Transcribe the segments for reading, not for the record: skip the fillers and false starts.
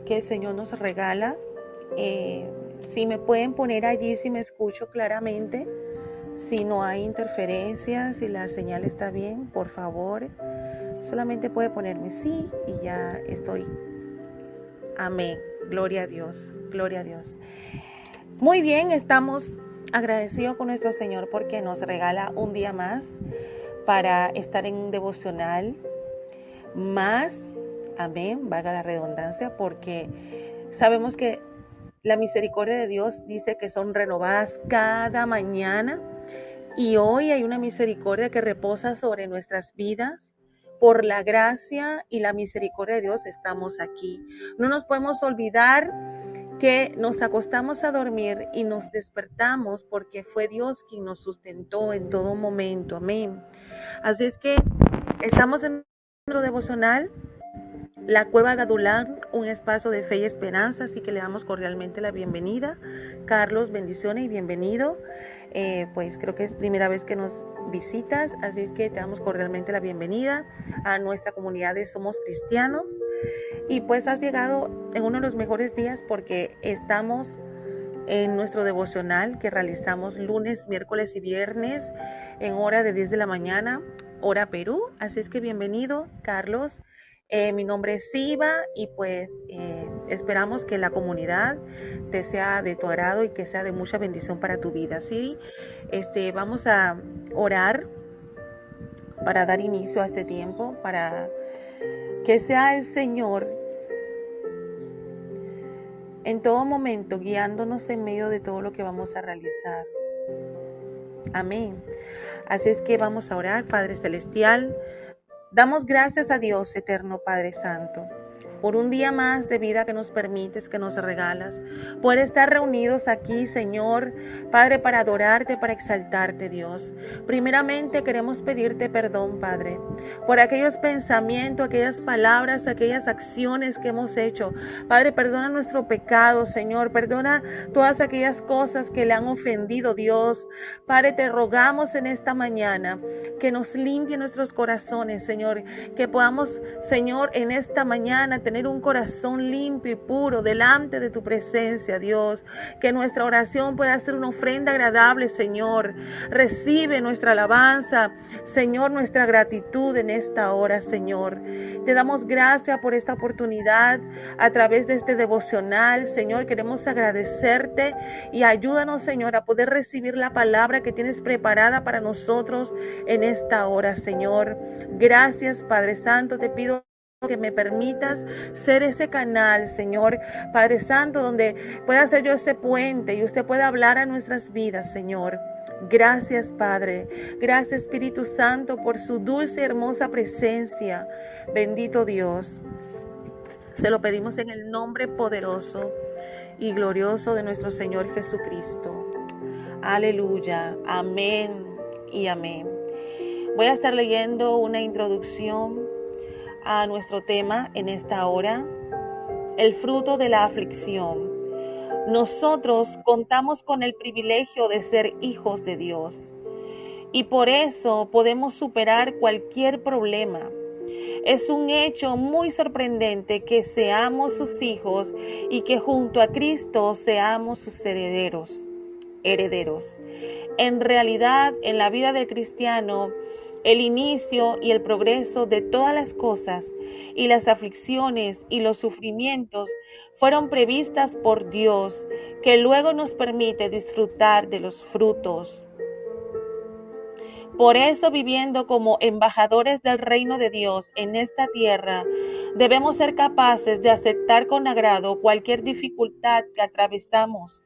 que el Señor nos regala. Si me pueden poner allí, si me escucho claramente, si no hay interferencia, si la señal está bien, por favor, solamente puede ponerme sí y ya estoy. Amén. Gloria a Dios, gloria a Dios. Muy bien, estamos agradecidos con nuestro Señor porque nos regala un día más para estar en un devocional más. Amén, valga la redundancia, porque sabemos que la misericordia de Dios dice que son renovadas cada mañana y hoy hay una misericordia que reposa sobre nuestras vidas. Por la gracia y la misericordia de Dios estamos aquí. No nos podemos olvidar que nos acostamos a dormir y nos despertamos porque fue Dios quien nos sustentó en todo momento. Amén. Así es que estamos en nuestro devocional, La Cueva de Adulán, un espacio de fe y esperanza, así que le damos cordialmente la bienvenida. Carlos, bendiciones y bienvenido. Pues creo que es primera vez que nos visitas, así es que te damos cordialmente la bienvenida a nuestra comunidad de Somos Cristianos. Y pues has llegado en uno de los mejores días porque estamos en nuestro devocional que realizamos lunes, miércoles y viernes en hora de 10 de la mañana, hora Perú. Así es que bienvenido, Carlos. Mi nombre es Siva y pues esperamos que la comunidad te sea de tu agrado y que sea de mucha bendición para tu vida. ¿Sí? Vamos a orar para dar inicio a este tiempo, para que sea el Señor en todo momento guiándonos en medio de todo lo que vamos a realizar. Amén. Así es que vamos a orar. Padre Celestial, damos gracias a Dios, eterno Padre Santo, por un día más de vida que nos permites, que nos regalas, por estar reunidos aquí, Señor, Padre, para adorarte, para exaltarte, Dios. Primeramente queremos pedirte perdón, Padre, por aquellos pensamientos, aquellas palabras, aquellas acciones que hemos hecho. Padre, perdona nuestro pecado, Señor, perdona todas aquellas cosas que le han ofendido, Dios. Padre, te rogamos en esta mañana que nos limpie nuestros corazones, Señor, que podamos, Señor, en esta mañana tener un corazón limpio y puro delante de tu presencia, Dios. Que nuestra oración pueda ser una ofrenda agradable, Señor. Recibe nuestra alabanza, Señor, nuestra gratitud en esta hora, Señor. Te damos gracias por esta oportunidad a través de este devocional, Señor. Queremos agradecerte y ayúdanos, Señor, a poder recibir la palabra que tienes preparada para nosotros en esta hora, Señor. Gracias, Padre Santo, te pido que me permitas ser ese canal, Señor, Padre Santo, donde pueda ser yo ese puente y usted pueda hablar a nuestras vidas, Señor. Gracias, Padre. Gracias, Espíritu Santo, por su dulce y hermosa presencia. Bendito Dios. Se lo pedimos en el nombre poderoso y glorioso de nuestro Señor Jesucristo. Aleluya. Amén y amén. Voy a estar leyendo una introducción a nuestro tema en esta hora, el fruto de la aflicción. Nosotros contamos con el privilegio de ser hijos de Dios y por eso podemos superar cualquier problema. Es un hecho muy sorprendente que seamos sus hijos y que junto a Cristo seamos sus herederos. En realidad, en la vida del cristiano, el inicio y el progreso de todas las cosas y las aflicciones y los sufrimientos fueron previstas por Dios, que luego nos permite disfrutar de los frutos. Por eso, viviendo como embajadores del reino de Dios en esta tierra, debemos ser capaces de aceptar con agrado cualquier dificultad que atravesamos.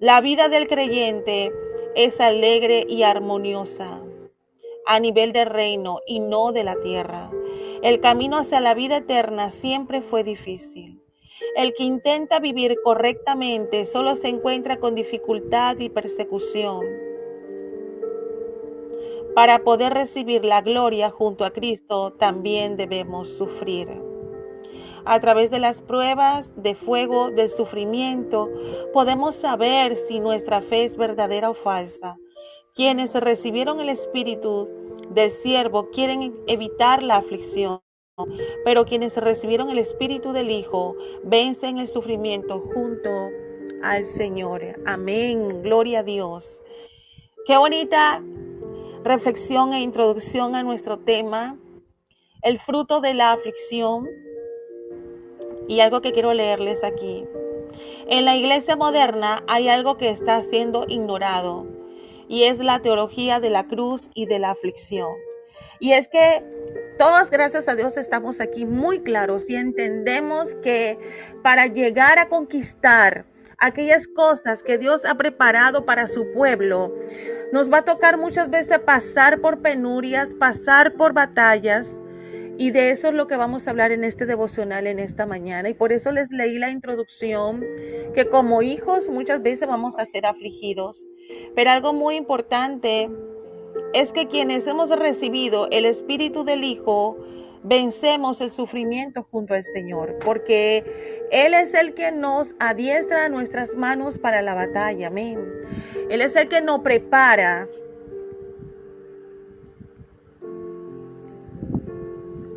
La vida del creyente es alegre y armoniosa a nivel del reino y no de la tierra. El camino hacia la vida eterna siempre fue difícil. El que intenta vivir correctamente solo se encuentra con dificultad y persecución. Para poder recibir la gloria junto a Cristo, también debemos sufrir. A través de las pruebas de fuego del sufrimiento, podemos saber si nuestra fe es verdadera o falsa. Quienes recibieron el Espíritu del Siervo quieren evitar la aflicción. pero quienes recibieron el Espíritu del Hijo vencen el sufrimiento junto al Señor. Amén. Gloria a Dios. Qué bonita reflexión e introducción a nuestro tema, el fruto de la aflicción. Y algo que quiero leerles aquí. En la iglesia moderna hay algo que está siendo ignorado, y es la teología de la cruz y de la aflicción. Y es que todos, gracias a Dios, estamos aquí muy claros y entendemos que para llegar a conquistar aquellas cosas que Dios ha preparado para su pueblo, nos va a tocar muchas veces pasar por penurias, pasar por batallas. Y de eso es lo que vamos a hablar en este devocional en esta mañana. Y por eso les leí la introducción, que como hijos muchas veces vamos a ser afligidos. Pero algo muy importante es que quienes hemos recibido el Espíritu del Hijo, vencemos el sufrimiento junto al Señor, porque Él es el que nos adiestra nuestras manos para la batalla. Amén. Él es el que nos prepara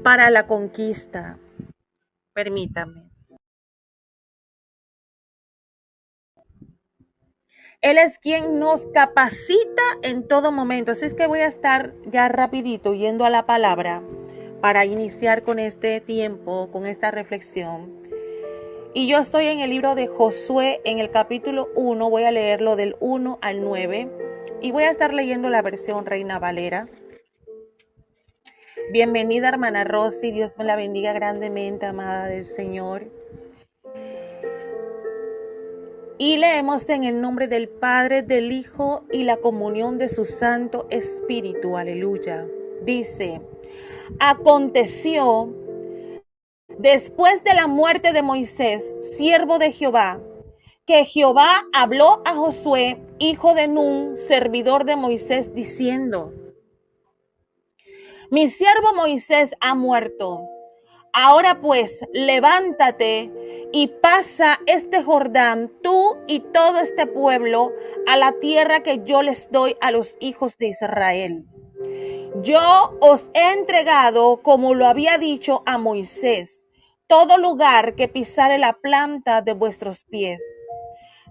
para la conquista. Permítame. Él es quien nos capacita en todo momento. Así es que voy a estar ya rapidito yendo a la palabra para iniciar con este tiempo, con esta reflexión. Y yo estoy en el libro de Josué, en el capítulo 1, voy a leerlo del 1 al 9 y voy a estar leyendo la versión Reina Valera. Bienvenida, hermana Rosy, Dios me la bendiga grandemente, amada del Señor. Y leemos en el nombre del Padre, del Hijo y la comunión de su Santo Espíritu. Aleluya. Dice: aconteció después de la muerte de Moisés, siervo de Jehová, que Jehová habló a Josué, hijo de Nun, servidor de Moisés, diciendo: mi siervo Moisés ha muerto. Ahora pues, levántate y pasa este Jordán, tú y todo este pueblo, a la tierra que yo les doy a los hijos de Israel. Yo os he entregado, como lo había dicho a Moisés, todo lugar que pisare la planta de vuestros pies,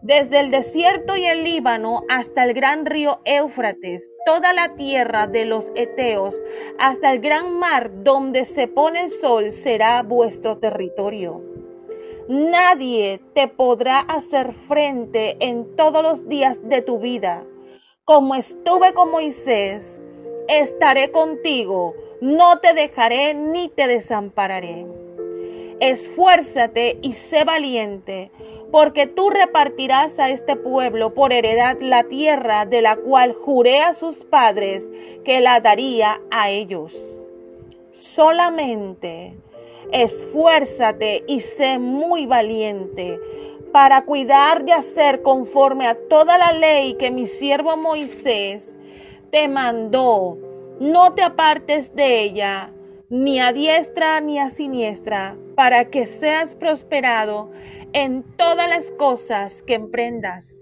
desde el desierto y el Líbano hasta el gran río Éufrates, toda la tierra de los heteos, hasta el gran mar donde se pone el sol, será vuestro territorio. Nadie te podrá hacer frente en todos los días de tu vida. Como estuve con Moisés, estaré contigo, no te dejaré ni te desampararé. Esfuérzate y sé valiente, porque tú repartirás a este pueblo por heredad la tierra de la cual juré a sus padres que la daría a ellos. Solamente esfuérzate y sé muy valiente para cuidar de hacer conforme a toda la ley que mi siervo Moisés te mandó. No te apartes de ella, ni a diestra ni a siniestra, para que seas prosperado en todas las cosas que emprendas.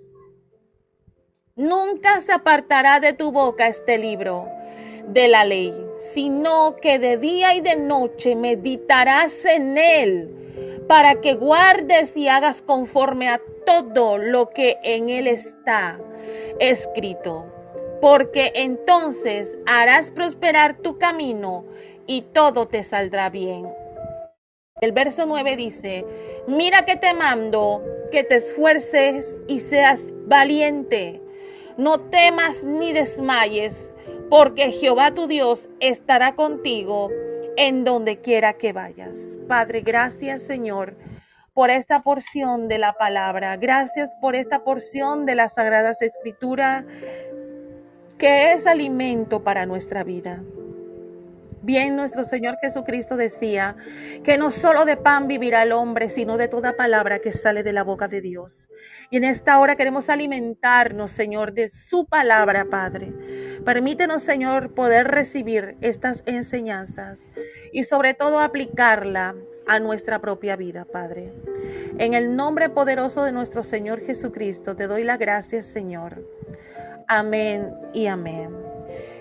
Nunca se apartará de tu boca este libro de la ley, sino que de día y de noche meditarás en él, para que guardes y hagas conforme a todo lo que en él está escrito, porque entonces harás prosperar tu camino y todo te saldrá bien. El verso 9 dice: mira que te mando que te esfuerces y seas valiente. No temas ni desmayes, porque Jehová tu Dios estará contigo en donde quiera que vayas. Padre, gracias, Señor, por esta porción de la palabra. Gracias por esta porción de las Sagradas Escrituras, que es alimento para nuestra vida. Bien, nuestro Señor Jesucristo decía que no solo de pan vivirá el hombre, sino de toda palabra que sale de la boca de Dios. Y en esta hora queremos alimentarnos, Señor, de su palabra, Padre. Permítenos, Señor, poder recibir estas enseñanzas y sobre todo aplicarla a nuestra propia vida, Padre. En el nombre poderoso de nuestro Señor Jesucristo, te doy las gracias, Señor. Amén y amén.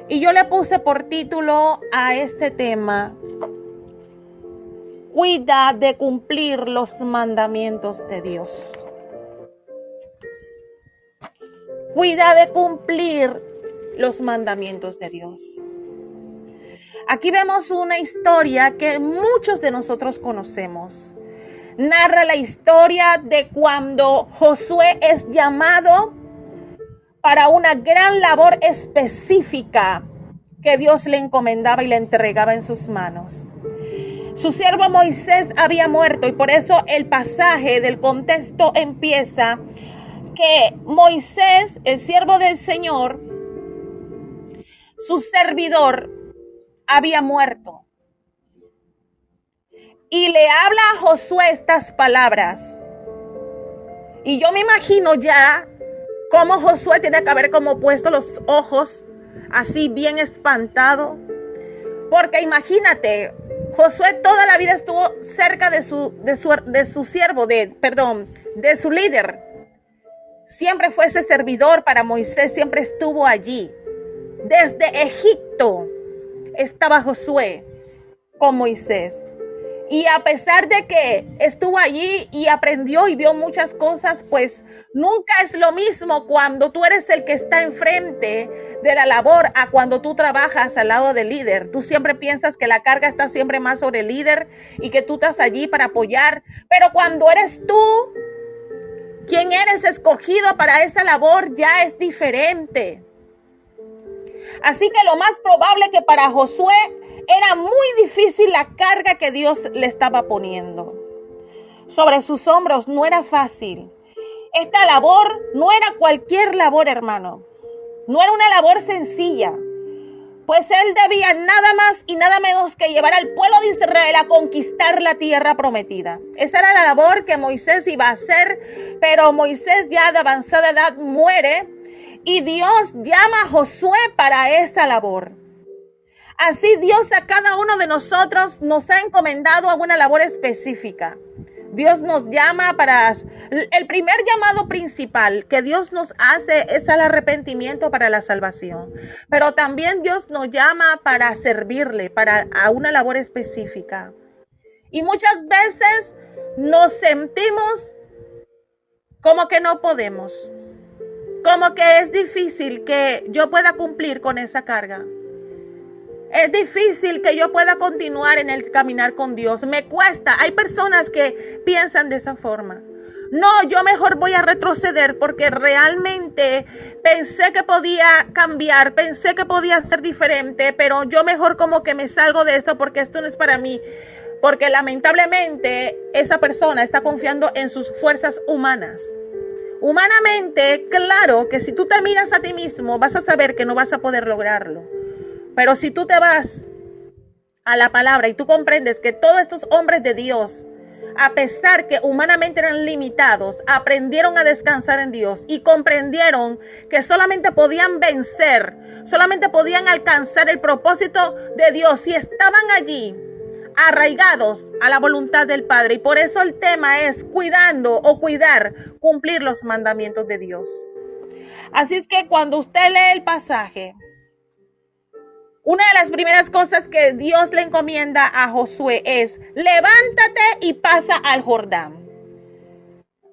Y yo le puse por título a este tema: cuida de cumplir los mandamientos de Dios. Cuida de cumplir los mandamientos de Dios. Aquí vemos una historia que muchos de nosotros conocemos. Narra la historia de cuando Josué es llamado para una gran labor específica que Dios le encomendaba y le entregaba en sus manos. Su siervo Moisés había muerto y por eso el pasaje del contexto empieza que Moisés, el siervo del Señor, su servidor, había muerto. Y le habla a Josué estas palabras. Y yo me imagino ya cómo Josué tiene que haber como puesto los ojos así bien espantado. Porque imagínate, Josué toda la vida estuvo cerca de su siervo, de su líder. Siempre fue ese servidor para Moisés, siempre estuvo allí. Desde Egipto estaba Josué con Moisés. Y a pesar de que estuvo allí y aprendió y vio muchas cosas, pues nunca es lo mismo cuando tú eres el que está enfrente de la labor a cuando tú trabajas al lado del líder. Tú siempre piensas que la carga está siempre más sobre el líder y que tú estás allí para apoyar. Pero cuando eres tú quien eres escogido para esa labor, ya es diferente. Así que lo más probable que para Josué era muy difícil la carga que Dios le estaba poniendo sobre sus hombros. No era fácil. Esta labor no era cualquier labor, hermano. No era una labor sencilla. Pues él debía nada más y nada menos que llevar al pueblo de Israel a conquistar la tierra prometida. Esa era la labor que Moisés iba a hacer, pero Moisés ya de avanzada edad muere y Dios llama a Josué para esa labor. Así Dios a cada uno de nosotros nos ha encomendado a una labor específica. Dios nos llama para... El primer llamado principal que Dios nos hace es al arrepentimiento para la salvación. Pero también Dios nos llama para servirle, a una labor específica. Y muchas veces nos sentimos como que no podemos. Como que es difícil que yo pueda cumplir con esa carga. Es difícil que yo pueda continuar en el caminar con Dios. Me cuesta. Hay personas que piensan de esa forma. No, yo mejor voy a retroceder porque realmente pensé que podía cambiar, pensé que podía ser diferente, pero yo mejor como que me salgo de esto porque esto no es para mí. Porque lamentablemente esa persona está confiando en sus fuerzas humanas. Humanamente, claro que si tú te miras a ti mismo, vas a saber que no vas a poder lograrlo. Pero si tú te vas a la palabra y tú comprendes que todos estos hombres de Dios, a pesar que humanamente eran limitados, aprendieron a descansar en Dios y comprendieron que solamente podían vencer, solamente podían alcanzar el propósito de Dios si estaban allí, arraigados a la voluntad del Padre. Y por eso el tema es cuidar, cumplir los mandamientos de Dios. Así es que cuando usted lee el pasaje, una de las primeras cosas que Dios le encomienda a Josué es: levántate y pasa al Jordán.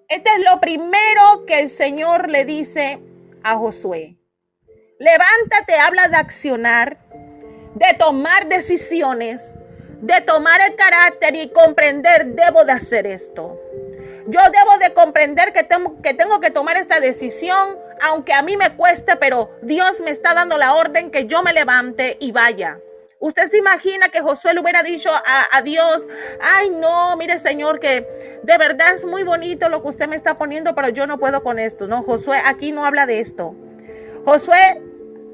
Este es lo primero que el Señor le dice a Josué. Levántate, habla de accionar, de tomar decisiones, de tomar el carácter y comprender, debo de hacer esto. Yo debo de comprender que tengo que tomar esta decisión, aunque a mí me cueste, pero Dios me está dando la orden que yo me levante y vaya. ¿Usted se imagina que Josué le hubiera dicho a Dios: ay no, mire Señor, que de verdad es muy bonito lo que usted me está poniendo, pero yo no puedo con esto? No, Josué aquí no habla de esto. Josué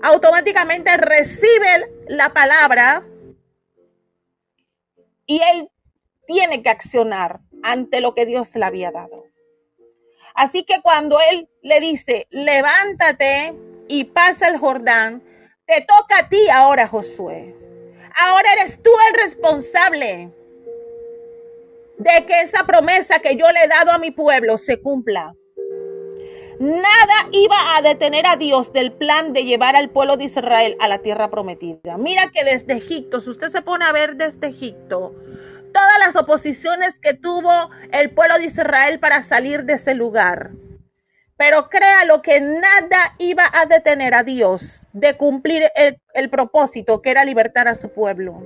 automáticamente recibe la palabra y él tiene que accionar ante lo que Dios le había dado. Así que cuando él le dice: levántate y pasa el Jordán, te toca a ti ahora, Josué. Ahora eres tú el responsable de que esa promesa que yo le he dado a mi pueblo se cumpla. Nada iba a detener a Dios del plan de llevar al pueblo de Israel a la tierra prometida. Mira que desde Egipto, si usted se pone a ver desde Egipto, todas las oposiciones que tuvo el pueblo de Israel para salir de ese lugar. Pero créalo que nada iba a detener a Dios de cumplir el propósito que era libertar a su pueblo.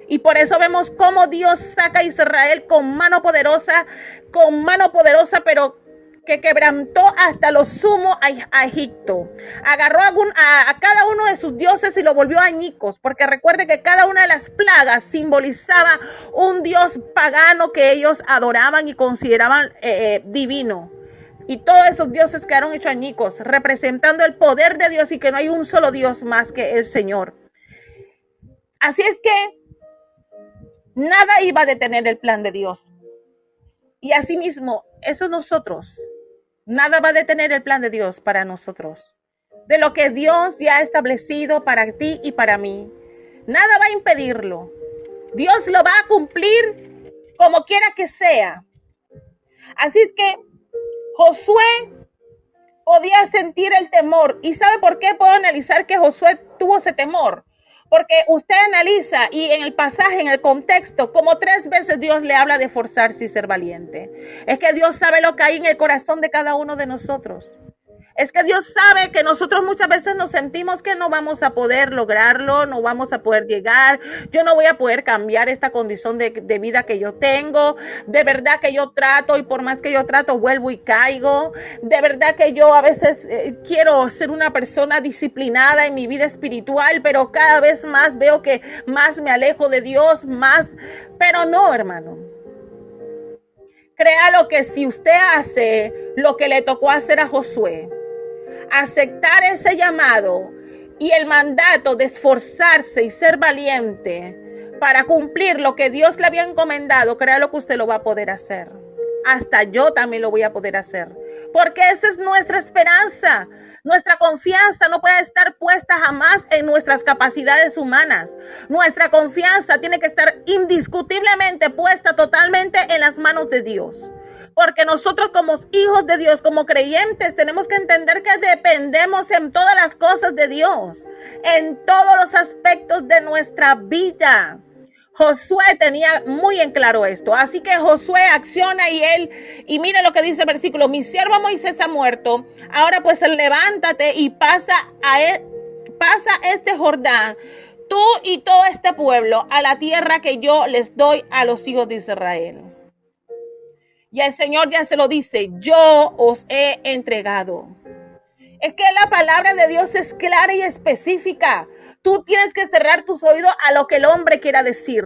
Y por eso vemos cómo Dios saca a Israel con mano poderosa, pero que quebrantó hasta lo sumo a Egipto. Agarró a cada uno de sus dioses y lo volvió añicos, porque recuerde que cada una de las plagas simbolizaba un dios pagano que ellos adoraban y consideraban divino. Y todos esos dioses quedaron hechos añicos, representando el poder de Dios y que no hay un solo Dios más que el Señor. Así es que nada iba a detener el plan de Dios. Y asimismo, eso nosotros, nada va a detener el plan de Dios para nosotros. De lo que Dios ya ha establecido para ti y para mí. Nada va a impedirlo. Dios lo va a cumplir como quiera que sea. Así es que Josué podía sentir el temor. ¿Y sabe por qué puedo analizar que Josué tuvo ese temor? Porque usted analiza y en el pasaje, en el contexto, como 3 veces Dios le habla de esforzarse y ser valiente. Es que Dios sabe lo que hay en el corazón de cada uno de nosotros. Es que Dios sabe que nosotros muchas veces nos sentimos que no vamos a poder lograrlo, no vamos a poder llegar, yo no voy a poder cambiar esta condición de vida que yo tengo, de verdad que yo trato y por más que yo trato vuelvo y caigo, de verdad que yo a veces quiero ser una persona disciplinada en mi vida espiritual, pero cada vez más veo que más me alejo de Dios, pero no, hermano. Créalo que si usted hace lo que le tocó hacer a Josué, aceptar ese llamado y el mandato de esforzarse y ser valiente para cumplir lo que Dios le había encomendado, créalo que usted lo va a poder hacer. Hasta yo también lo voy a poder hacer. Porque esa es nuestra esperanza. Nuestra confianza no puede estar puesta jamás en nuestras capacidades humanas. Nuestra confianza tiene que estar indiscutiblemente puesta totalmente en las manos de Dios. Porque nosotros como hijos de Dios, como creyentes, tenemos que entender que dependemos en todas las cosas de Dios, en todos los aspectos de nuestra vida. Josué tenía muy en claro esto. Así que Josué acciona y mire lo que dice el versículo. Mi siervo Moisés ha muerto. Ahora pues levántate y pasa este Jordán, tú y todo este pueblo, a la tierra que yo les doy a los hijos de Israel. Y el Señor ya se lo dice, yo os he entregado. Es que la palabra de Dios es clara y específica. Tú tienes que cerrar tus oídos a lo que el hombre quiera decir,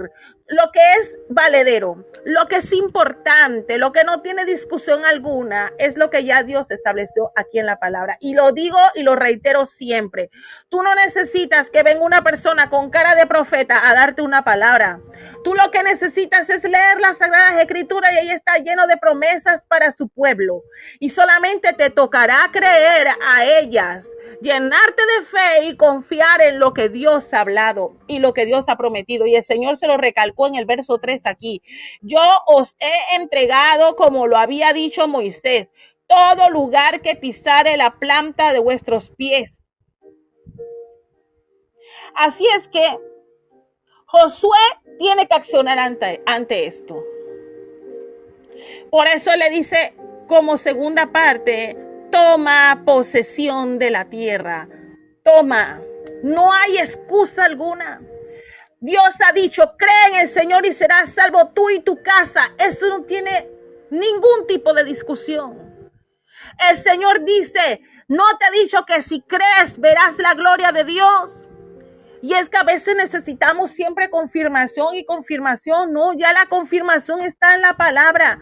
lo que es valedero, lo que es importante, lo que no tiene discusión alguna, es lo que ya Dios estableció aquí en la palabra. Y lo digo y lo reitero siempre. Tú no necesitas que venga una persona con cara de profeta a darte una palabra. Tú lo que necesitas es leer las Sagradas Escrituras y ahí está lleno de promesas para su pueblo. Y solamente te tocará creer a ellas, llenarte de fe y confiar en lo que Dios ha hablado y lo que Dios ha prometido. Y el Señor se lo recalcó en el verso 3 aquí. Yo os he entregado, como lo había dicho Moisés, todo lugar que pisare la planta de vuestros pies. Así es que Josué tiene que accionar ante esto. Por eso le dice como segunda parte, toma posesión de la tierra. Toma. No hay excusa alguna. Dios ha dicho, cree en el Señor y serás salvo tú y tu casa. Eso no tiene ningún tipo de discusión. El Señor dice, no te he dicho que si crees verás la gloria de Dios. Y es que a veces necesitamos siempre confirmación y confirmación. No, ya la confirmación está en la palabra.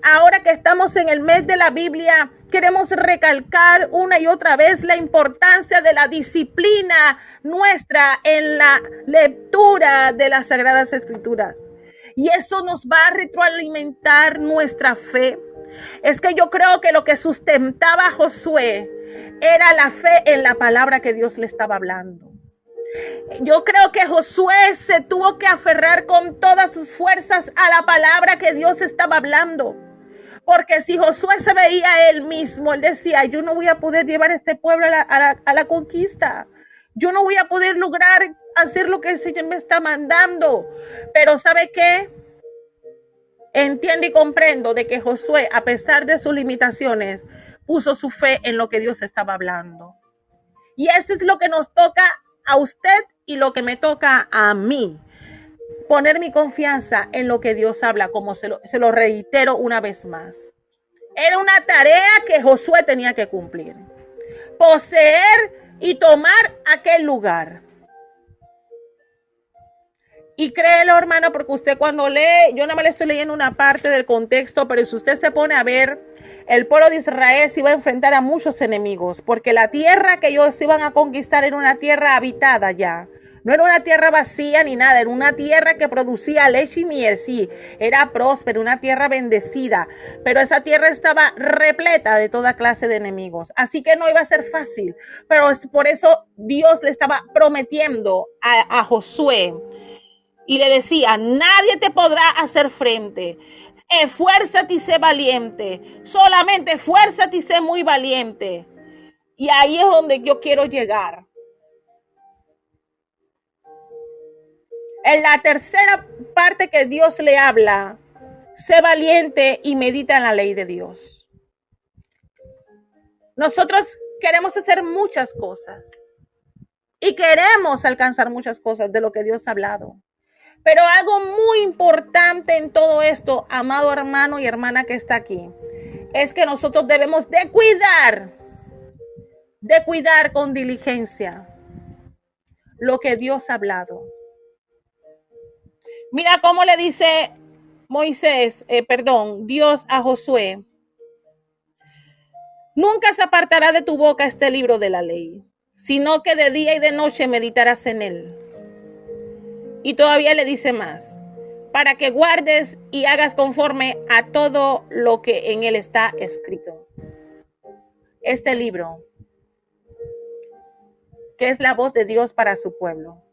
Ahora que estamos en el mes de la Biblia, queremos recalcar una y otra vez la importancia de la disciplina nuestra en la lectura de las Sagradas Escrituras. Y eso nos va a retroalimentar nuestra fe. Es que yo creo que lo que sustentaba a Josué era la fe en la palabra que Dios le estaba hablando. Yo creo que Josué se tuvo que aferrar con todas sus fuerzas a la palabra que Dios estaba hablando. Porque si Josué se veía él mismo, él decía, yo no voy a poder llevar a este pueblo a la conquista. Yo no voy a poder lograr hacer lo que el Señor me está mandando. Pero ¿sabe qué? entiendo y comprendo de que Josué, a pesar de sus limitaciones, puso su fe en lo que Dios estaba hablando. Y eso es lo que nos toca a usted y lo que me toca a mí. Poner mi confianza en lo que Dios habla, como se lo reitero una vez más. Era una tarea que Josué tenía que cumplir. Poseer y tomar aquel lugar. Y créelo, hermano, porque usted cuando lee, yo nada más le estoy leyendo una parte del contexto, pero si usted se pone a ver, el pueblo de Israel se iba a enfrentar a muchos enemigos, porque la tierra que ellos iban a conquistar era una tierra habitada ya. No era una tierra vacía ni nada, era una tierra que producía leche y miel, sí, era próspera, una tierra bendecida, pero esa tierra estaba repleta de toda clase de enemigos, así que no iba a ser fácil, pero por eso Dios le estaba prometiendo a Josué y le decía, nadie te podrá hacer frente. Esfuérzate y sé valiente. Solamente esfuérzate y sé muy valiente. Y ahí es donde yo quiero llegar. En la tercera parte que Dios le habla, sé valiente y medita en la ley de Dios. Nosotros queremos hacer muchas cosas. Y queremos alcanzar muchas cosas de lo que Dios ha hablado. Pero algo muy importante en todo esto, amado hermano y hermana que está aquí, es que nosotros debemos de cuidar con diligencia lo que Dios ha hablado. Mira cómo le dice Dios a Josué. Nunca se apartará de tu boca este libro de la ley, sino que de día y de noche meditarás en él. Y todavía le dice más, para que guardes y hagas conforme a todo lo que en él está escrito. Este libro, que es la voz de Dios para su pueblo.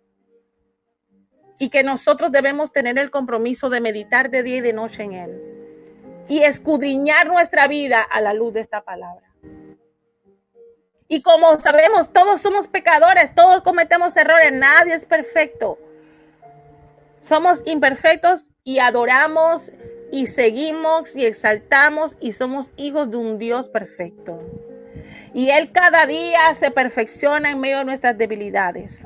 Y que nosotros debemos tener el compromiso de meditar de día y de noche en él. Y escudriñar nuestra vida a la luz de esta palabra. Y como sabemos, todos somos pecadores, todos cometemos errores, nadie es perfecto. Somos imperfectos y adoramos y seguimos y exaltamos y somos hijos de un Dios perfecto. Y Él cada día se perfecciona en medio de nuestras debilidades.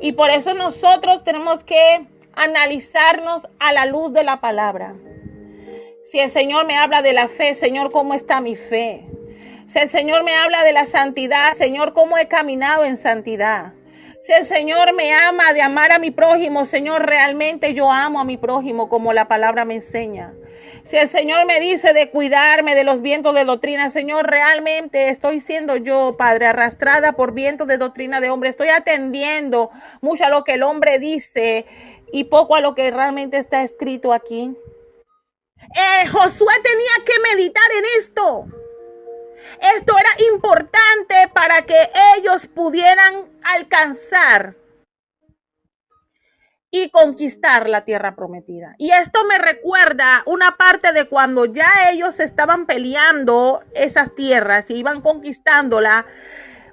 Y por eso nosotros tenemos que analizarnos a la luz de la palabra. Si el Señor me habla de la fe, Señor, ¿cómo está mi fe? Si el Señor me habla de la santidad, Señor, ¿cómo he caminado en santidad? Si el Señor me ama de amar a mi prójimo, Señor, realmente yo amo a mi prójimo como la palabra me enseña. Si el Señor me dice de cuidarme de los vientos de doctrina, Señor, realmente estoy siendo yo, Padre, arrastrada por vientos de doctrina de hombre. Estoy atendiendo mucho a lo que el hombre dice y poco a lo que realmente está escrito aquí. Josué tenía que meditar en esto. Esto era importante para que ellos pudieran alcanzar y conquistar la tierra prometida. Y esto me recuerda una parte de cuando ya ellos estaban peleando esas tierras y iban conquistándola.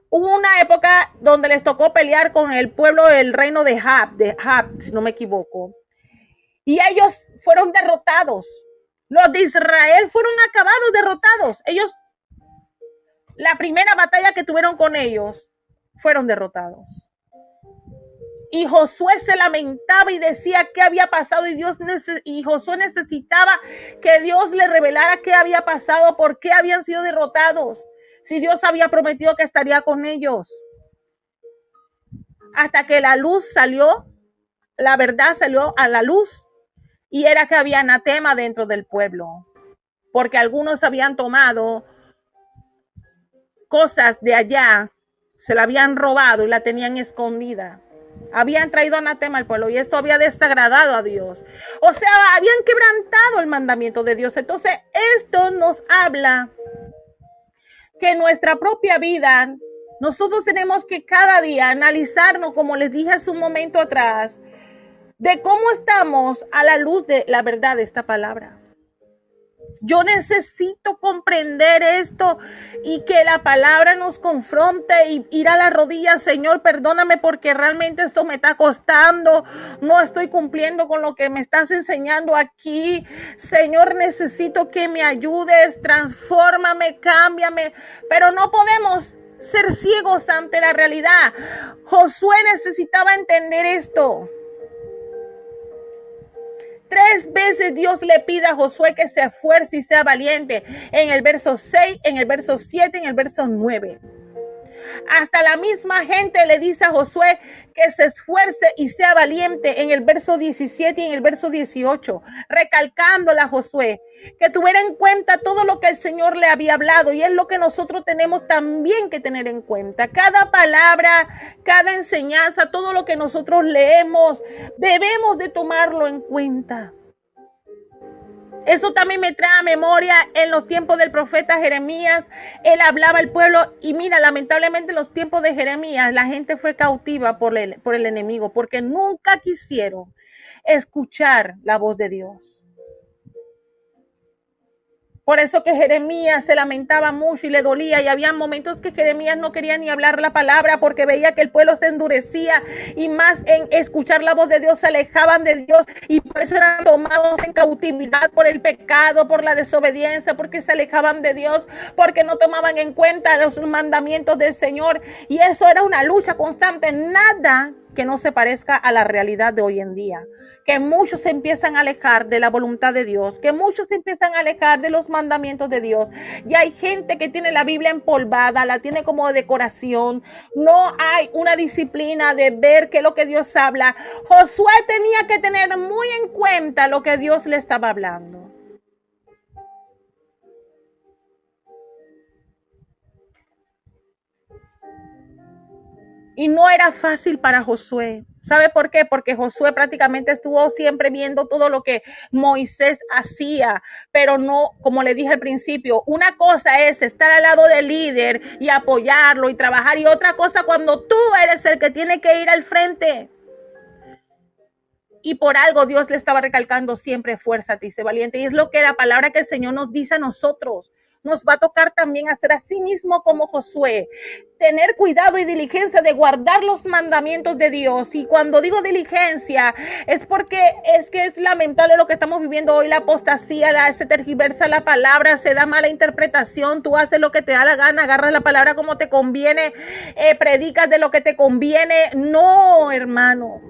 Hubo una época donde les tocó pelear con el pueblo del reino de Jab, si no me equivoco. Y ellos fueron derrotados. Los de Israel fueron acabados, derrotados. Ellos, la primera batalla que tuvieron con ellos, fueron derrotados. Y Josué se lamentaba y decía qué había pasado y Josué necesitaba que Dios le revelara qué había pasado, por qué habían sido derrotados, si Dios había prometido que estaría con ellos. Hasta que la luz salió, la verdad salió a la luz y era que había anatema dentro del pueblo, porque algunos habían tomado cosas de allá, se la habían robado y la tenían escondida. Habían traído anatema al pueblo y esto había desagradado a Dios. O sea, habían quebrantado el mandamiento de Dios. Entonces, esto nos habla que en nuestra propia vida, nosotros tenemos que cada día analizarnos, como les dije hace un momento atrás, de cómo estamos a la luz de la verdad de esta palabra. Yo necesito comprender esto y que la palabra nos confronte y ir a las rodillas. Señor, perdóname porque realmente esto me está costando. No estoy cumpliendo con lo que me estás enseñando aquí. Señor, necesito que me ayudes. Transfórmame, cámbiame. Pero no podemos ser ciegos ante la realidad. Josué necesitaba entender esto. 3 veces Dios le pide a Josué que se esfuerce y sea valiente. En el verso 6, en el verso 7, en el verso 9. Hasta la misma gente le dice a Josué que se esfuerce y sea valiente en el verso 17 y en el verso 18, recalcándole a Josué que tuviera en cuenta todo lo que el Señor le había hablado, y es lo que nosotros tenemos también que tener en cuenta. Cada palabra, cada enseñanza, todo lo que nosotros leemos, debemos de tomarlo en cuenta. Eso también me trae a memoria en los tiempos del profeta Jeremías. Él hablaba al pueblo y mira, lamentablemente en los tiempos de Jeremías la gente fue cautiva por el enemigo porque nunca quisieron escuchar la voz de Dios. Por eso que Jeremías se lamentaba mucho y le dolía, y había momentos que Jeremías no quería ni hablar la palabra porque veía que el pueblo se endurecía y más en escuchar la voz de Dios se alejaban de Dios, y por eso eran tomados en cautividad por el pecado, por la desobediencia, porque se alejaban de Dios, porque no tomaban en cuenta los mandamientos del Señor, y eso era una lucha constante. Nada que no se parezca a la realidad de hoy en día, que muchos se empiezan a alejar de la voluntad de Dios, que muchos se empiezan a alejar de los mandamientos de Dios. Y hay gente que tiene la Biblia empolvada, la tiene como decoración, no hay una disciplina de ver qué es lo que Dios habla. Josué tenía que tener muy en cuenta lo que Dios le estaba hablando. Y no era fácil para Josué. ¿Sabe por qué? Porque Josué prácticamente estuvo siempre viendo todo lo que Moisés hacía, pero no, como le dije al principio, una cosa es estar al lado del líder y apoyarlo y trabajar, y otra cosa cuando tú eres el que tiene que ir al frente. Y por algo Dios le estaba recalcando siempre: esfuérzate y sé valiente. Y es lo que la palabra que el Señor nos dice a nosotros. Nos va a tocar también hacer así mismo como Josué, tener cuidado y diligencia de guardar los mandamientos de Dios. Y cuando digo diligencia es porque es que es lamentable lo que estamos viviendo hoy, la apostasía, se tergiversa la palabra, se da mala interpretación, tú haces lo que te da la gana, agarras la palabra como te conviene, predicas de lo que te conviene. No, hermano.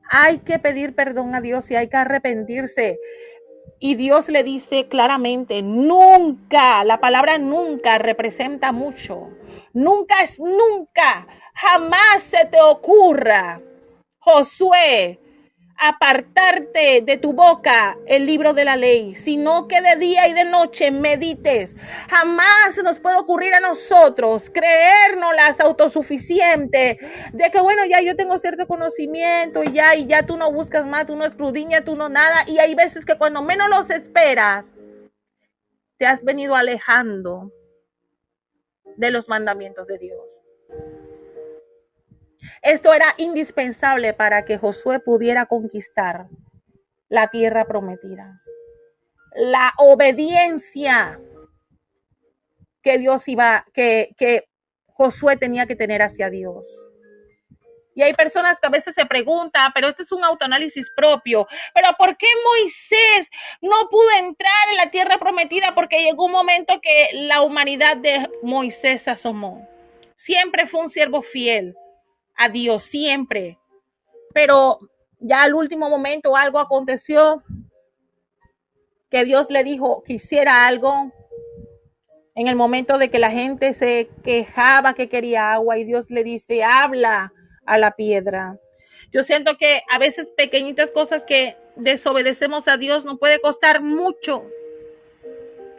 Hay que pedir perdón a Dios y hay que arrepentirse. Y Dios le dice claramente: nunca, la palabra nunca representa mucho. Nunca es nunca. Jamás se te ocurra, Josué, apartarte de tu boca el libro de la ley, sino que de día y de noche medites. Jamás nos puede ocurrir a nosotros creernos las autosuficientes de que bueno, ya yo tengo cierto conocimiento y ya tú no buscas más, tú no escudriñas, tú no nada. Y hay veces que cuando menos los esperas te has venido alejando de los mandamientos de Dios. Esto era indispensable para que Josué pudiera conquistar la tierra prometida. La obediencia que Dios que Josué tenía que tener hacia Dios. Y hay personas que a veces se preguntan, pero este es un autoanálisis propio, pero ¿por qué Moisés no pudo entrar en la tierra prometida? Porque llegó un momento que la humanidad de Moisés se asomó. Siempre fue un siervo fiel a Dios, siempre. Pero ya al último momento algo aconteció que Dios le dijo que hiciera algo. En el momento de que la gente se quejaba que quería agua, y Dios le dice: habla a la piedra. Yo siento que a veces pequeñitas cosas que desobedecemos a Dios nos puede costar mucho.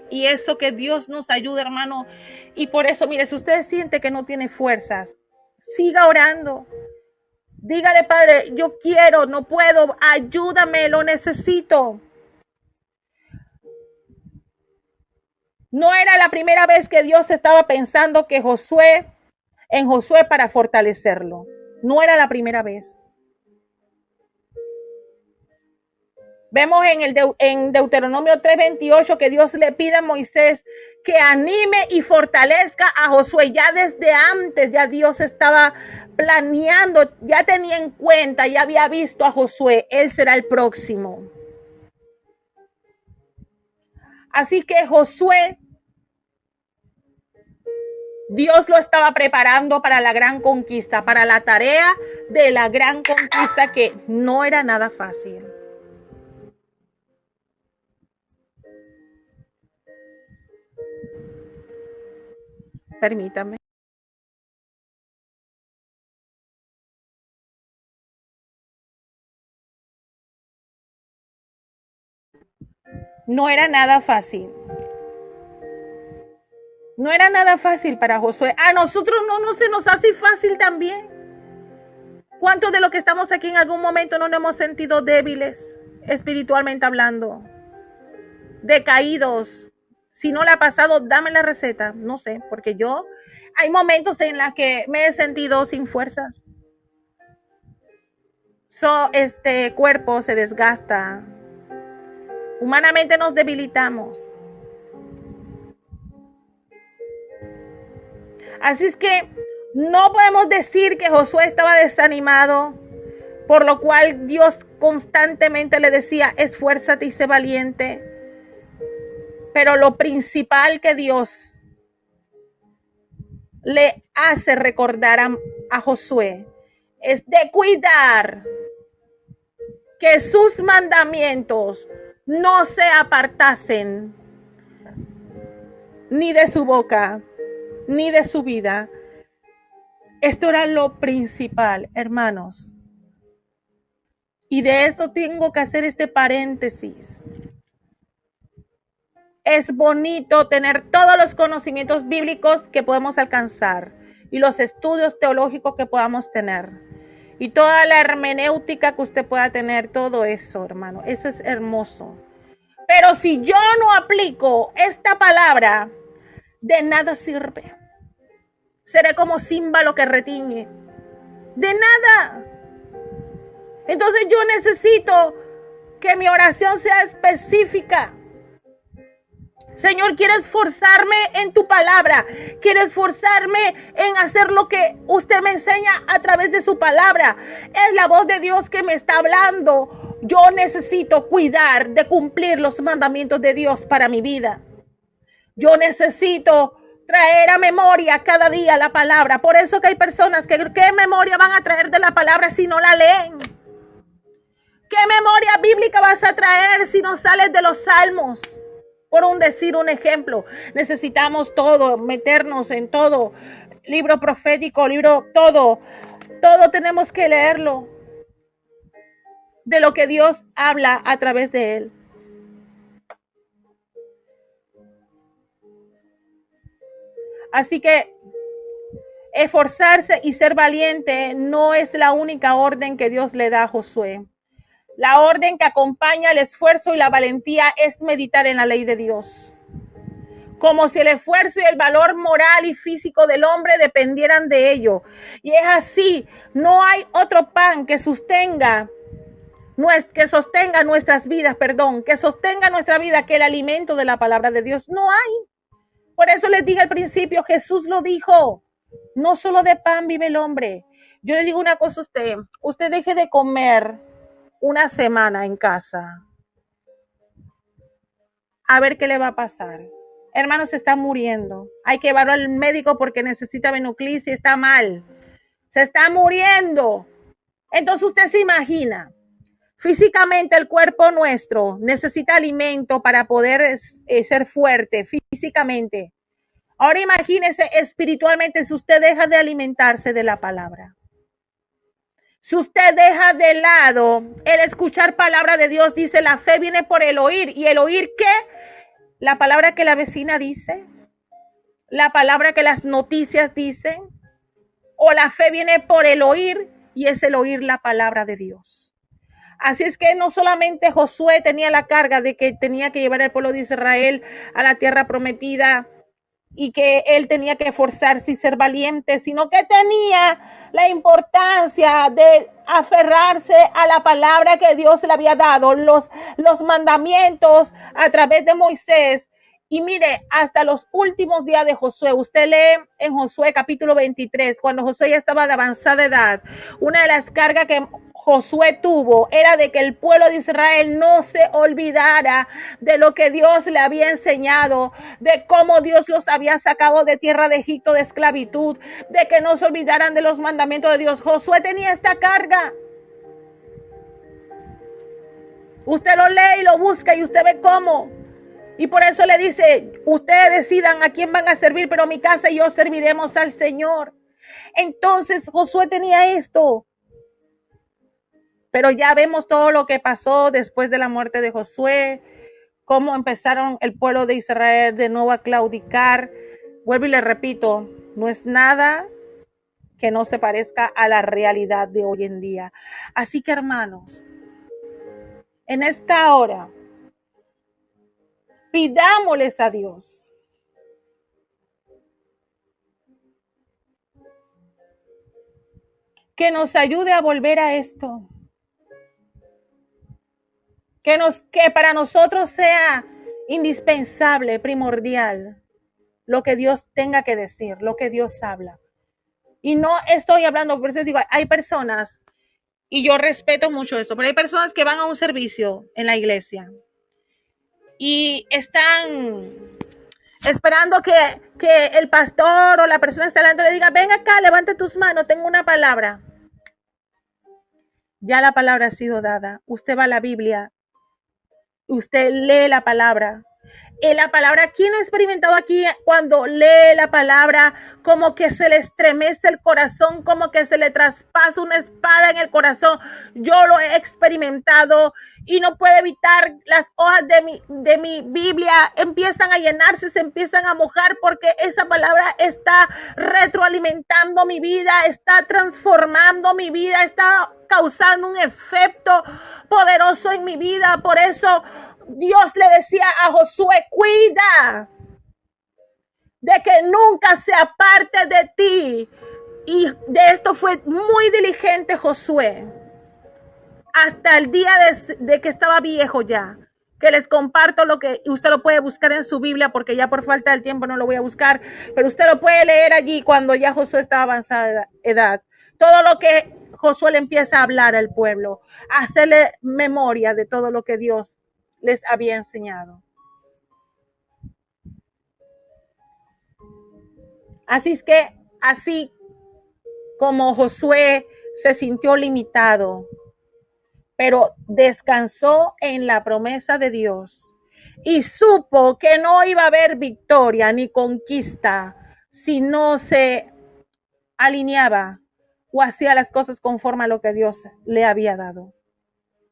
Y eso que Dios nos ayude, hermano. Y por eso, mire, si usted siente que no tiene fuerzas, siga orando. Dígale: Padre, yo quiero, no puedo, ayúdame, lo necesito. No era la primera vez que Dios estaba pensando en Josué para fortalecerlo. No era la primera vez. Vemos en Deuteronomio 3:28 que Dios le pide a Moisés que anime y fortalezca a Josué. Ya desde antes, ya Dios estaba planeando, ya tenía en cuenta, ya había visto a Josué. Él será el próximo. Así que Josué, Dios lo estaba preparando para la gran conquista, para la tarea de la gran conquista, que no era nada fácil. Permítame. No era nada fácil. No era nada fácil para Josué. A nosotros no se nos hace fácil también. ¿Cuántos de los que estamos aquí en algún momento no nos hemos sentido débiles, espiritualmente hablando? Decaídos. Si no le ha pasado, dame la receta. No sé, porque yo hay momentos en los que me he sentido sin fuerzas. Este cuerpo se desgasta. Humanamente nos debilitamos. Así es que no podemos decir que Josué estaba desanimado, por lo cual Dios constantemente le decía, esfuérzate y sé valiente. Pero lo principal que Dios le hace recordar a Josué es de cuidar que sus mandamientos no se apartasen ni de su boca, ni de su vida. Esto era lo principal, hermanos. Y de esto tengo que hacer este paréntesis. Es bonito tener todos los conocimientos bíblicos que podemos alcanzar y los estudios teológicos que podamos tener y toda la hermenéutica que usted pueda tener, todo eso, hermano, eso es hermoso. Pero si yo no aplico esta palabra, de nada sirve. Seré como címbalo que retiñe. De nada. Entonces yo necesito que mi oración sea específica. Señor, quiero esforzarme en tu palabra. Quiero esforzarme en hacer lo que usted me enseña a través de su palabra. Es la voz de Dios que me está hablando. Yo necesito cuidar de cumplir los mandamientos de Dios para mi vida. Yo necesito traer a memoria cada día la palabra. Por eso que hay personas que ¿qué memoria van a traer de la palabra si no la leen? ¿Qué memoria bíblica vas a traer si no sales de los salmos? Por un ejemplo, necesitamos todo, meternos en todo, libro profético, todo tenemos que leerlo, de lo que Dios habla a través de él. Así que esforzarse y ser valiente no es la única orden que Dios le da a Josué. La orden que acompaña el esfuerzo y la valentía es meditar en la ley de Dios. Como si el esfuerzo y el valor moral y físico del hombre dependieran de ello. Y es así, no hay otro pan que sostenga nuestras vidas, que sostenga nuestra vida que el alimento de la palabra de Dios. No hay. Por eso les dije al principio, Jesús lo dijo, no solo de pan vive el hombre. Yo le digo una cosa a usted deje de comer una semana en casa, a ver qué le va a pasar. Hermano, se está muriendo. Hay que llevarlo al médico porque necesita venoclisis, está mal. Se está muriendo. Entonces usted se imagina, físicamente el cuerpo nuestro necesita alimento para poder ser fuerte físicamente. Ahora imagínese espiritualmente si usted deja de alimentarse de la palabra. Si usted deja de lado el escuchar palabra de Dios, dice la fe viene por el oír. ¿Y el oír qué? La palabra que la vecina dice, la palabra que las noticias dicen, o la fe viene por el oír y es el oír la palabra de Dios. Así es que no solamente Josué tenía la carga de que tenía que llevar al pueblo de Israel a la tierra prometida y que él tenía que esforzarse y ser valiente, sino que tenía la importancia de aferrarse a la palabra que Dios le había dado, los mandamientos a través de Moisés. Y mire, hasta los últimos días de Josué, usted lee en Josué capítulo 23, cuando Josué ya estaba de avanzada edad, una de las cargas que Josué tuvo era de que el pueblo de Israel no se olvidara de lo que Dios le había enseñado, de cómo Dios los había sacado de tierra de Egipto de esclavitud, de que no se olvidaran de los mandamientos de Dios. Josué tenía esta carga. Usted lo lee y lo busca y usted ve cómo. Y por eso le dice, ustedes decidan a quién van a servir, pero mi casa y yo serviremos al Señor. Entonces Josué tenía esto. Pero ya vemos todo lo que pasó después de la muerte de Josué, cómo empezaron el pueblo de Israel de nuevo a claudicar. Vuelvo y le repito, no es nada que no se parezca a la realidad de hoy en día. Así que, hermanos, en esta hora, pidámosles a Dios que nos ayude a volver a esto. Que para nosotros sea indispensable, primordial, lo que Dios tenga que decir, lo que Dios habla. Y no estoy hablando, por eso digo, hay personas, y yo respeto mucho eso, pero hay personas que van a un servicio en la iglesia y están esperando que el pastor o la persona que está delante le diga, ven acá, levante tus manos, tengo una palabra. Ya la palabra ha sido dada. Usted va a la Biblia, usted lee la palabra. La palabra, ¿quién no ha experimentado aquí cuando lee la palabra como que se le estremece el corazón, como que se le traspasa una espada en el corazón? Yo lo he experimentado y no puedo evitar las hojas de mi Biblia empiezan a llenarse, se empiezan a mojar porque esa palabra está retroalimentando mi vida, está transformando mi vida, está causando un efecto poderoso en mi vida. Por eso Dios le decía a Josué, cuida de que nunca se aparte de ti. Y de esto fue muy diligente Josué. Hasta el día de que estaba viejo ya. Que les comparto lo que usted lo puede buscar en su Biblia, porque ya por falta del tiempo no lo voy a buscar. Pero usted lo puede leer allí cuando ya Josué estaba avanzada edad. Todo lo que Josué le empieza a hablar al pueblo. A hacerle memoria de todo lo que Dios les había enseñado. Así es que, así como Josué se sintió limitado, pero descansó en la promesa de Dios y supo que no iba a haber victoria ni conquista si no se alineaba o hacía las cosas conforme a lo que Dios le había dado,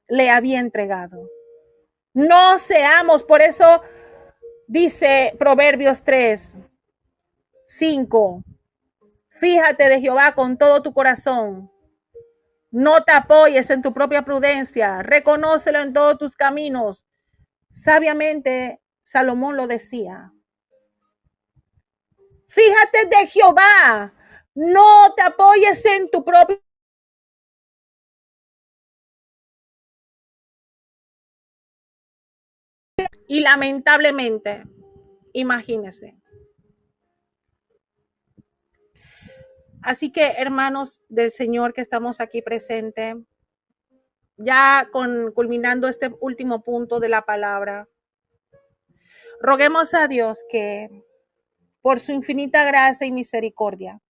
le había entregado. No seamos, por eso dice Proverbios 3:5, fíjate de Jehová con todo tu corazón. No te apoyes en tu propia prudencia. Reconócelo en todos tus caminos. Sabiamente Salomón lo decía. Fíjate de Jehová. No te apoyes en tu propia. Y lamentablemente, imagínese. Así que, hermanos del Señor que estamos aquí presentes, ya culminando este último punto de la palabra, roguemos a Dios que por su infinita gracia y misericordia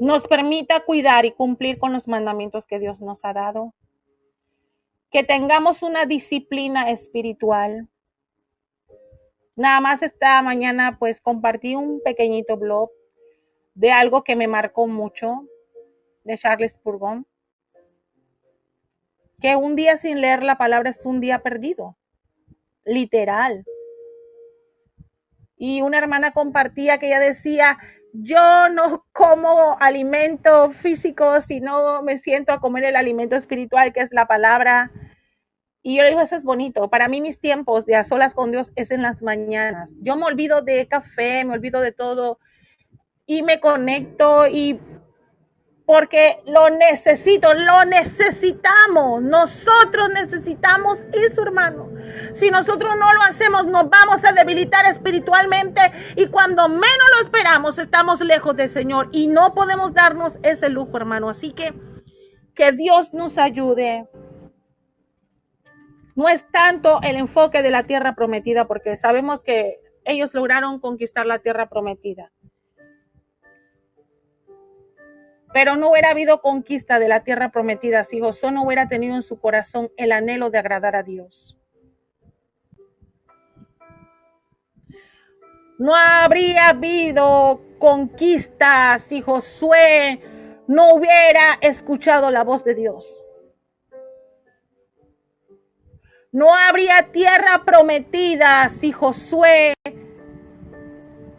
nos permita cuidar y cumplir con los mandamientos que Dios nos ha dado, que tengamos una disciplina espiritual. Nada más esta mañana pues compartí un pequeñito blog de algo que me marcó mucho de Charles Spurgeon, que un día sin leer la palabra es un día perdido, literal. Y una hermana compartía que ella decía, yo no como alimento físico, sino me siento a comer el alimento espiritual, que es la palabra. Y yo le digo, eso es bonito. Para mí mis tiempos de a solas con Dios es en las mañanas. Yo me olvido de café, me olvido de todo y me conecto y porque lo necesito, lo necesitamos. Nosotros necesitamos eso, hermano. Si nosotros no lo hacemos, nos vamos a debilitar espiritualmente y cuando menos lo esperamos, estamos lejos del Señor y no podemos darnos ese lujo, hermano. Así que Dios nos ayude. No es tanto el enfoque de la tierra prometida, porque sabemos que ellos lograron conquistar la tierra prometida. Pero no hubiera habido conquista de la tierra prometida si Josué no hubiera tenido en su corazón el anhelo de agradar a Dios. No habría habido conquista si Josué no hubiera escuchado la voz de Dios. No habría tierra prometida si Josué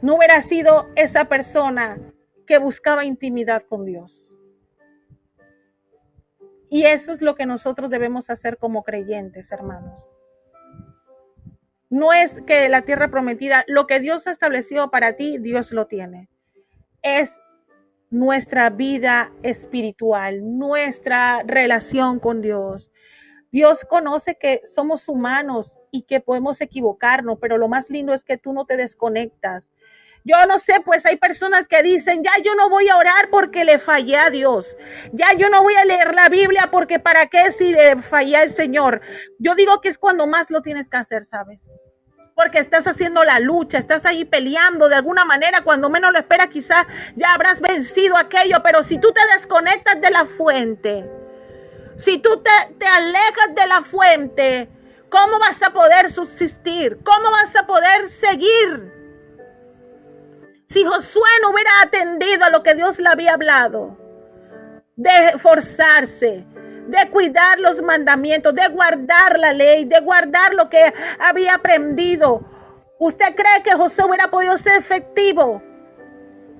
no hubiera sido esa persona que buscaba intimidad con Dios. Y eso es lo que nosotros debemos hacer como creyentes, hermanos. No es que la tierra prometida, lo que Dios ha establecido para ti, Dios lo tiene. Es nuestra vida espiritual, nuestra relación con Dios. Dios conoce que somos humanos y que podemos equivocarnos, pero lo más lindo es que tú no te desconectas. Yo no sé, pues hay personas que dicen, ya yo no voy a orar porque le fallé a Dios. Ya yo no voy a leer la Biblia porque para qué si le fallé al Señor. Yo digo que es cuando más lo tienes que hacer, ¿sabes? Porque estás haciendo la lucha, estás ahí peleando de alguna manera, cuando menos lo esperas quizás ya habrás vencido aquello, pero si tú te desconectas de la fuente, si tú te alejas de la fuente, ¿cómo vas a poder subsistir? ¿Cómo vas a poder seguir? Si Josué no hubiera atendido a lo que Dios le había hablado, de esforzarse, de cuidar los mandamientos, de guardar la ley, de guardar lo que había aprendido, ¿usted cree que Josué hubiera podido ser efectivo?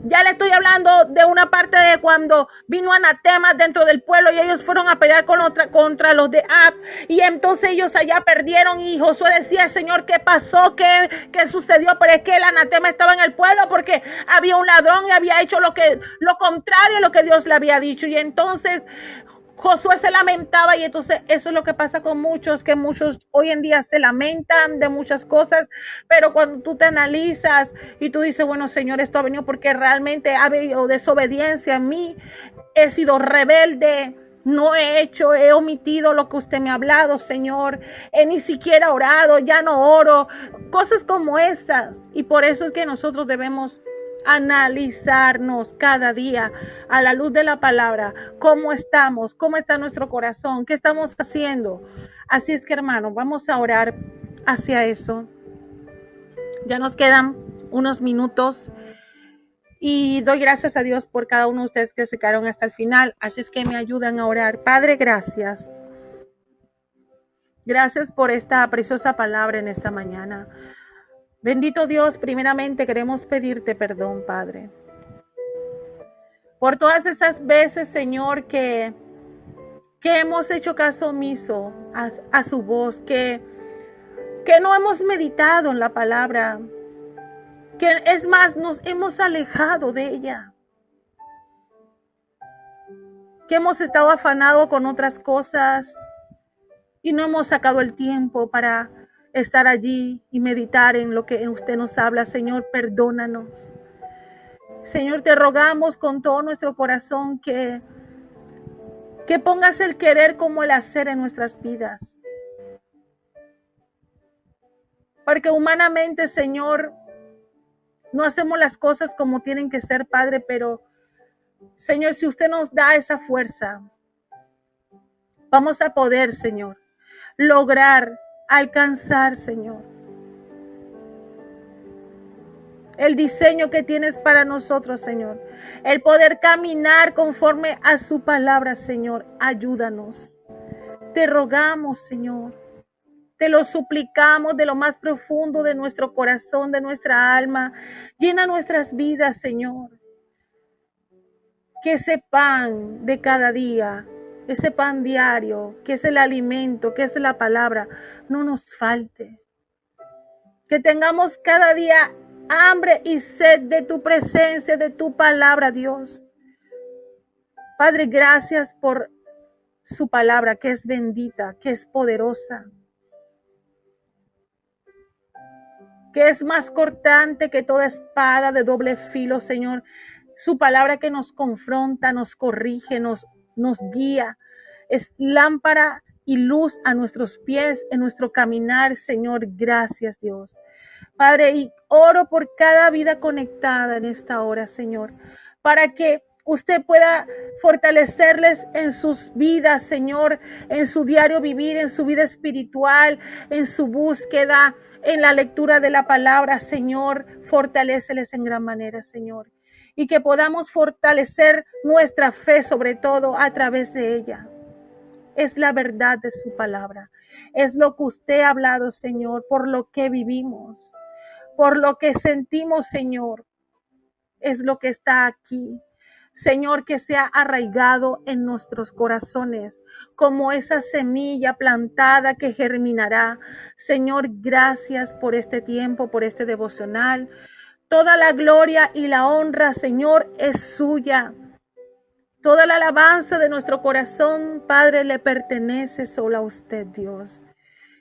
Ya le estoy hablando de una parte de cuando vino anatema dentro del pueblo y ellos fueron a pelear contra los de Ab. Y entonces ellos allá perdieron y Josué decía, Señor, ¿qué pasó? ¿Qué sucedió? Pero es que el anatema estaba en el pueblo porque había un ladrón y había hecho lo contrario a lo que Dios le había dicho. Y entonces Josué se lamentaba y entonces eso es lo que pasa con muchos, que muchos hoy en día se lamentan de muchas cosas, pero cuando tú te analizas y tú dices, bueno, Señor, esto ha venido porque realmente ha habido desobediencia en mí, he sido rebelde, no he omitido lo que usted me ha hablado, Señor, he ni siquiera orado, ya no oro, cosas como esas, y por eso es que nosotros debemos analizarnos cada día a la luz de la palabra, cómo estamos, cómo está nuestro corazón, qué estamos haciendo. Así es que, hermanos, vamos a orar hacia eso. Ya nos quedan unos minutos y doy gracias a Dios por cada uno de ustedes que se quedaron hasta el final. Así es que me ayudan a orar. Padre, gracias. Gracias por esta preciosa palabra en esta mañana. Bendito Dios, primeramente queremos pedirte perdón, Padre, por todas esas veces, Señor, que hemos hecho caso omiso a su voz, que no hemos meditado en la palabra, que es más, nos hemos alejado de ella, que hemos estado afanados con otras cosas y no hemos sacado el tiempo para estar allí y meditar en lo que usted nos habla. Señor, perdónanos. Señor, te rogamos con todo nuestro corazón que pongas el querer como el hacer en nuestras vidas. Porque humanamente, Señor, no hacemos las cosas como tienen que ser, Padre, pero, Señor, si usted nos da esa fuerza, vamos a poder, Señor, lograr alcanzar, Señor, el diseño que tienes para nosotros, Señor. El poder caminar conforme a su palabra, Señor. Ayúdanos. Te rogamos, Señor. Te lo suplicamos de lo más profundo de nuestro corazón, de nuestra alma. Llena nuestras vidas, Señor. Que ese pan de cada día ese pan diario, que es el alimento, que es la palabra, no nos falte. Que tengamos cada día hambre y sed de tu presencia, de tu palabra, Dios. Padre, gracias por su palabra, que es bendita, que es poderosa, que es más cortante que toda espada de doble filo, Señor. Su palabra que nos confronta, nos corrige, nos guía. Es lámpara y luz a nuestros pies, en nuestro caminar, Señor. Gracias, Dios. Padre, y oro por cada vida conectada en esta hora, Señor, para que usted pueda fortalecerles en sus vidas, Señor, en su diario vivir, en su vida espiritual, en su búsqueda, en la lectura de la palabra, Señor. Fortaléceles en gran manera, Señor. Y que podamos fortalecer nuestra fe, sobre todo, a través de ella. Es la verdad de su palabra. Es lo que usted ha hablado, Señor, por lo que vivimos, por lo que sentimos, Señor. Es lo que está aquí. Señor, que sea arraigado en nuestros corazones como esa semilla plantada que germinará. Señor, gracias por este tiempo, por este devocional. Toda la gloria y la honra, Señor, es suya. Toda la alabanza de nuestro corazón, Padre, le pertenece solo a usted, Dios.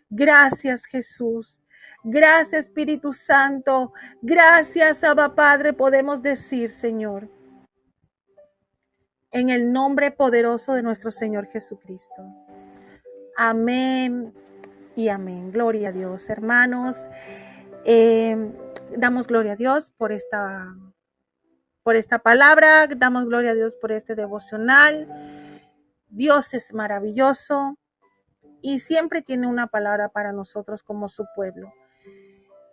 Gracias, Jesús. Gracias, Espíritu Santo. Gracias, Abba Padre, podemos decir, Señor, en el nombre poderoso de nuestro Señor Jesucristo. Amén y amén. Gloria a Dios, hermanos. Damos gloria a Dios por esta palabra. Damos gloria a Dios por este devocional. Dios es maravilloso y siempre tiene una palabra para nosotros como su pueblo.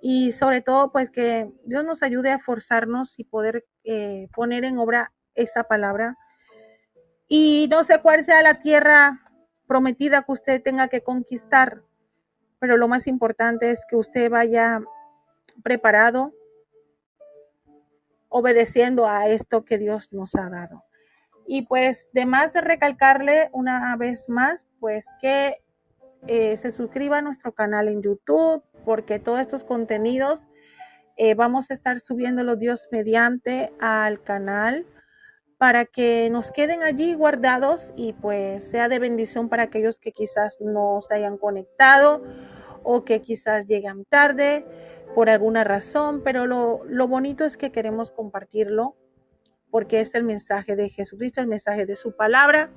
Y sobre todo, pues que Dios nos ayude a forzarnos y poder poner en obra esa palabra. Y no sé cuál sea la tierra prometida que usted tenga que conquistar, pero lo más importante es que usted vaya preparado, obedeciendo a esto que Dios nos ha dado. Y pues, de más de recalcarle una vez más, pues que se suscriba a nuestro canal en YouTube, porque todos estos contenidos vamos a estar subiéndolos Dios mediante al canal para que nos queden allí guardados y pues sea de bendición para aquellos que quizás no se hayan conectado o que quizás llegan tarde por alguna razón, pero lo bonito es que queremos compartirlo porque es el mensaje de Jesucristo, el mensaje de su palabra.